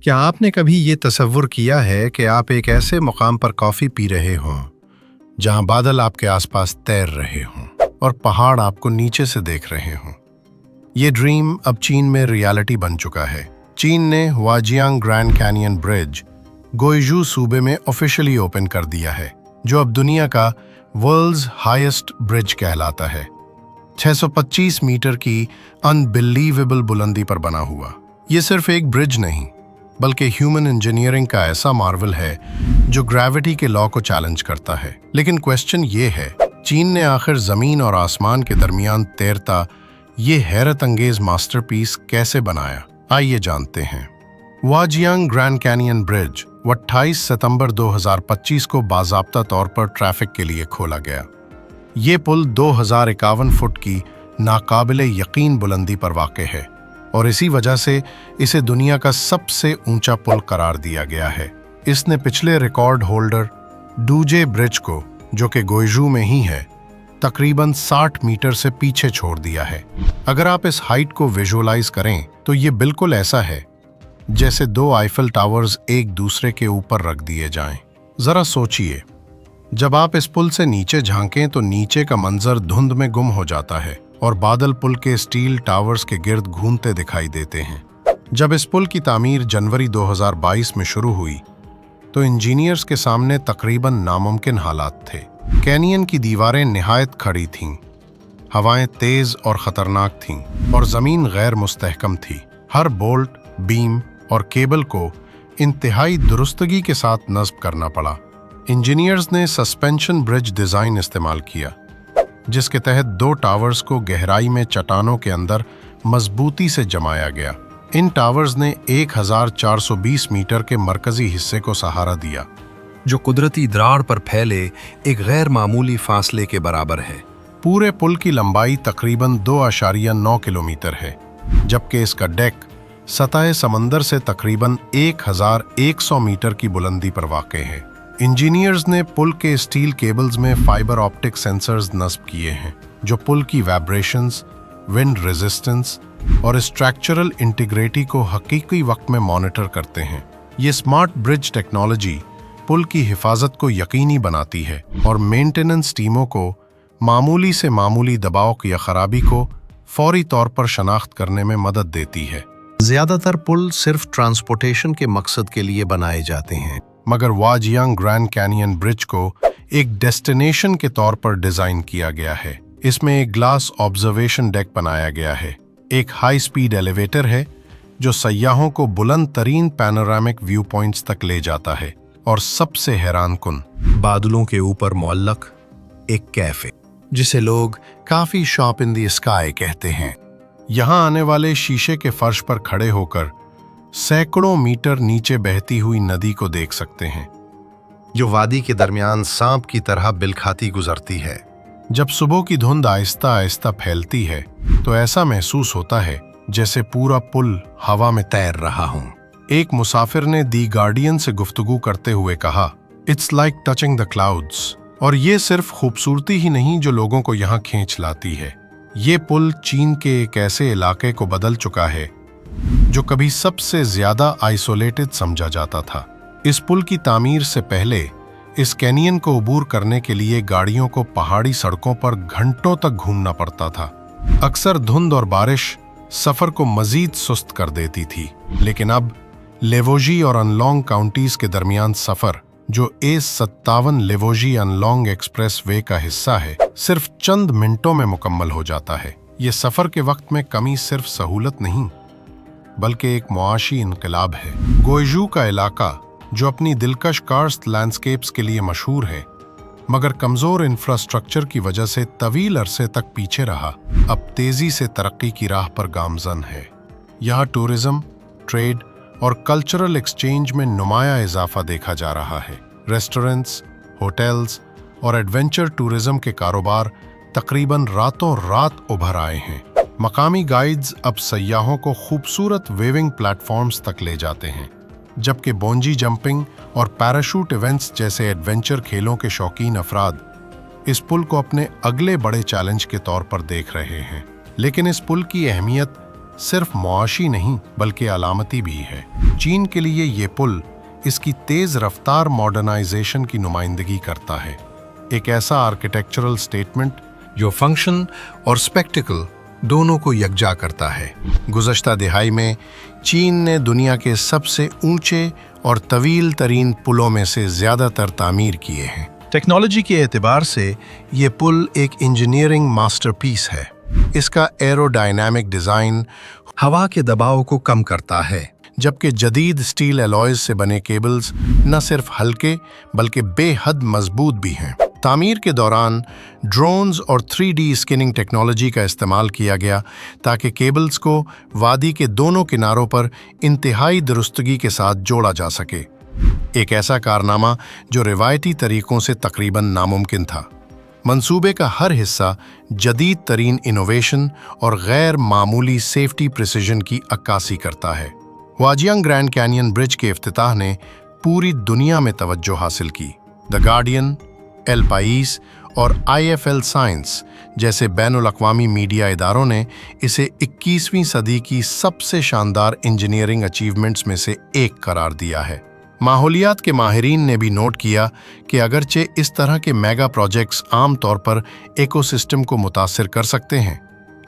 क्या आपने कभी ये तसव्वुर किया है कि आप एक ऐसे मुकाम पर कॉफ़ी पी रहे हों जहां बादल आपके आसपास तैर रहे हों और पहाड़ आपको नीचे से देख रहे हों? ये ड्रीम अब चीन में रियलिटी बन चुका है। चीन ने हुआजियांग ग्रैंड कैनियन ब्रिज गोइजू सूबे में ऑफिशियली ओपन कर दिया है, जो अब दुनिया का वर्ल्ड्स हाईएस्ट ब्रिज कहलाता है। 625 मीटर की अनबिलीवेबल बुलंदी पर बना हुआ ये सिर्फ एक ब्रिज नहीं, बल्कि ह्यूमन इंजीनियरिंग का ऐसा मार्वल है जो ग्रेविटी के लॉ को चैलेंज करता है। लेकिन क्वेश्चन ये है, चीन ने आखिर जमीन और आसमान के दरमियान तैरता ये हैरत अंगेज मास्टरपीस कैसे बनाया? आइए जानते हैं। हुआजियांग ग्रैंड कैनियन ब्रिज 28 सितंबर 2025 को बाज़ाब्ता तौर पर ट्रैफिक के लिए खोला गया। ये पुल 2051 फुट की नाकाबिले यकीन बुलंदी पर वाक़ है और इसी वजह से इसे दुनिया का सबसे ऊंचा पुल करार दिया गया है। इसने पिछले रिकॉर्ड होल्डर डूजे ब्रिज को, जो कि गोइजू में ही है, तकरीबन 60 मीटर से पीछे छोड़ दिया है। अगर आप इस हाइट को विजुअलाइज करें तो ये बिल्कुल ऐसा है जैसे दो आईफल टावर्स एक दूसरे के ऊपर रख दिए जाएं। जरा सोचिए, जब आप इस पुल से नीचे झांकें तो नीचे का मंजर धुंध में गुम हो जाता है और बादल पुल के स्टील टावर्स के गिर्द घूमते दिखाई देते हैं। जब इस पुल की तामीर जनवरी 2022 में शुरू हुई तो इंजीनियर्स के सामने तकरीबन नामुमकिन हालात थे। कैनियन की दीवारें निहायत खड़ी थीं, हवाएं तेज और खतरनाक थीं और जमीन गैर मुस्तहकम थी। हर बोल्ट, बीम और केबल को इंतहाई दुरुस्तगी के साथ नस्ब करना पड़ा। इंजीनियर्स ने सस्पेंशन ब्रिज डिजाइन इस्तेमाल किया, जिसके तहत दो टावर्स को गहराई में चट्टानों के अंदर मजबूती से जमाया गया। इन टावर्स ने 1420 मीटर के मरकजी हिस्से को सहारा दिया, जो कुदरती दरार पर फैले एक गैर मामूली फासले के बराबर है। पूरे पुल की लंबाई तकरीबन 2.9 किलोमीटर है, जबकि इसका डेक सतह समंदर से तकरीबन 1100 मीटर की बुलंदी पर वाक़ है। इंजीनियर्स ने पुल के स्टील केबल्स में फाइबर ऑप्टिक सेंसर्स नस्ब किए हैं, जो पुल की वाइब्रेशंस, विंड रेजिस्टेंस और स्ट्रक्चरल इंटीग्रिटी को हकीकी वक्त में मॉनिटर करते हैं। ये स्मार्ट ब्रिज टेक्नोलॉजी पुल की हिफाजत को यकीनी बनाती है और मेंटेनेंस टीमों को मामूली से मामूली दबाव या खराबी को फौरी तौर पर शनाख्त करने में मदद देती है। ज्यादातर पुल सिर्फ ट्रांसपोर्टेशन के मकसद के लिए बनाए जाते हैं, मगर हुआजियांग ग्रैंड कैनियन ब्रिज को एक डेस्टिनेशन के तौर पर डिजाइन किया गया है। इसमें एक ग्लास ऑब्जर्वेशन डेक बनाया गया है, एक हाई स्पीड एलिवेटर है जो सयाहों को बुलंद तरीन पैनोरामिक व्यू पॉइंट्स तक ले जाता है, और सबसे हैरानकुन बादलों के ऊपर मुअल्लक एक कैफे, जिसे लोग काफी शॉप इन द स्काई कहते हैं। यहाँ आने वाले शीशे के फर्श पर खड़े होकर सैकड़ों मीटर नीचे बहती हुई नदी को देख सकते हैं, जो वादी के दरमियान सांप की तरह बिलखाती गुजरती है। जब सुबह की धुंध आहिस्ता आहिस्ता फैलती है तो ऐसा महसूस होता है जैसे पूरा पुल हवा में तैर रहा हो। एक मुसाफिर ने दी गार्डियन से गुफ्तगू करते हुए कहा, it's like touching the clouds. और ये सिर्फ खूबसूरती ही नहीं जो लोगों को यहाँ खींच लाती है, ये पुल चीन के एक ऐसे इलाके को बदल चुका है जो कभी सबसे ज्यादा आइसोलेटेड समझा जाता था। इस पुल की तामीर से पहले इस कैनियन को अबूर करने के लिए गाड़ियों को पहाड़ी सड़कों पर घंटों तक घूमना पड़ता था। अक्सर धुंध और बारिश सफर को मजीद सुस्त कर देती थी, लेकिन अब लेवोजी और अनलोंग काउंटीज के दरमियान सफर, जो A57 लेवोजी अनलोंग एक्सप्रेस वे का हिस्सा है, सिर्फ चंद मिनटों में मुकम्मल हो जाता है। ये सफर के वक्त में कमी सिर्फ सहूलत नहीं, बल्कि एक मुआशी इनकलाब है। गोइजू का इलाका, जो अपनी दिलकश कार्स्ट लैंडस्केप्स के लिए मशहूर है, मगर कमजोर इंफ्रास्ट्रक्चर की वजह से तवील अरसे तक पीछे रहा, अब तेजी से तरक्की की राह पर गामजन है। यहाँ टूरिज्म, ट्रेड और कल्चरल एक्सचेंज में नुमाया इजाफा देखा जा रहा है। रेस्टोरेंट्स, होटल्स और एडवेंचर टूरिज्म के कारोबार तकरीबन रातों रात उभर आए हैं। मकामी गाइड्स अब सयाहों को खूबसूरत वेविंग प्लेटफॉर्म्स तक ले जाते हैं, जबकि बोंजी जंपिंग और पैराशूट इवेंट्स जैसे एडवेंचर खेलों के शौकीन अफराद इस पुल को अपने अगले बड़े चैलेंज के तौर पर देख रहे हैं। लेकिन इस पुल की अहमियत सिर्फ मुआशी नहीं बल्कि अलामती भी है। चीन के लिए ये पुल इसकी तेज रफ्तार मॉडर्नाइजेशन की नुमाइंदगी करता है, एक ऐसा आर्किटेक्चरल स्टेटमेंट जो फंक्शन और स्पेक्टिकल दोनों को यकजा करता है। गुज़श्ता दिहाई में चीन ने दुनिया के सबसे ऊंचे और तवील तरीन पुलों में से ज़्यादातर तामीर किए हैं। टेक्नोलॉजी के एतबार से ये पुल एक इंजीनियरिंग मास्टरपीस है। इसका एरोडायनामिक डिज़ाइन हवा के दबाव को कम करता है, जबकि जदीद स्टील एलॉयज से बने केबल्स न सिर्फ हल्के बल्कि बेहद मजबूत भी हैं। तामीर के दौरान ड्रोन्स और 3D स्कैनिंग टेक्नोलॉजी का इस्तेमाल किया गया ताकि केबल्स को वादी के दोनों किनारों पर इंतहाई दुरुस्तगी के साथ जोड़ा जा सके, एक ऐसा कारनामा जो रिवायती तरीकों से तकरीबन नामुमकिन था। मंसूबे का हर हिस्सा जदीद तरीन इनोवेशन और गैर मामूली सेफ्टी प्रिसिजन की अक्कासी करता है। हुआजियांग ग्रैंड कैनियन ब्रिज के इफ्तिताह ने पूरी दुनिया में तवज्जो हासिल की। द गार्डियन, एल पाइस और IFL साइंस जैसे बैनुल-अक़वामी मीडिया इदारों ने इसे 21वीं सदी की सबसे शानदार इंजीनियरिंग अचीवमेंट्स में से एक करार दिया है। माहौलियात के माहिरीन ने भी नोट किया कि अगरचे इस तरह के मेगा प्रोजेक्ट्स आम तौर पर इकोसिस्टम को मुतासिर कर सकते हैं,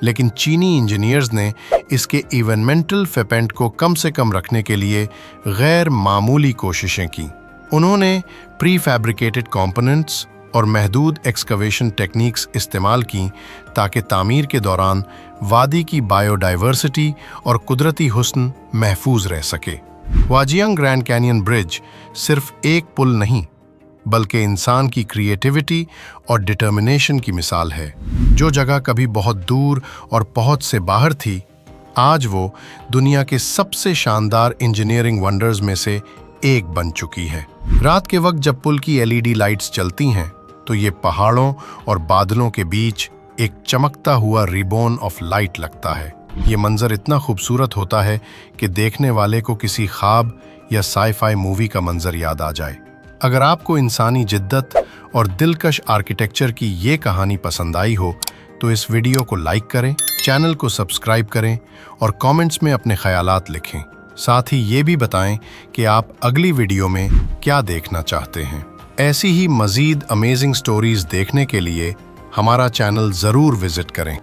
लेकिन चीनी इंजीनियर्स ने इसके इन्वायरमेंटल फुटप्रिंट को कम से कम रखने के लिए गैर मामूली कोशिशें की। उन्होंने प्री फैब्रिकेटेड कंपोनेंट्स और महदूद एक्सकवेशन टेक्निक्स इस्तेमाल की ताकि तामीर के दौरान वादी की बायोडाइवर्सिटी और कुदरती हुस्न महफूज रह सके। हुआजियांग ग्रैंड कैनियन ब्रिज सिर्फ एक पुल नहीं बल्कि इंसान की क्रिएटिविटी और डिटर्मिनेशन की मिसाल है। जो जगह कभी बहुत दूर और पहुंच से बाहर थी, आज वो दुनिया के सबसे शानदार इंजीनियरिंग वंडर्स में से एक बन चुकी है। रात के वक्त जब पुल की LED लाइट्स चलती हैं तो ये पहाड़ों और बादलों के बीच एक चमकता हुआ रिबन ऑफ लाइट लगता है। ये मंजर इतना खूबसूरत होता है कि देखने वाले को किसी ख्वाब या साई-फाई मूवी का मंजर याद आ जाए। अगर आपको इंसानी जिद्दत और दिलकश आर्किटेक्चर की ये कहानी पसंद आई हो तो इस वीडियो को लाइक करें, चैनल को सब्सक्राइब करें और कमेंट्स में अपने ख्यालात लिखें। साथ ही ये भी बताएं कि आप अगली वीडियो में क्या देखना चाहते हैं। ऐसी ही मज़ीद अमेजिंग स्टोरीज देखने के लिए हमारा चैनल ज़रूर विज़िट करें।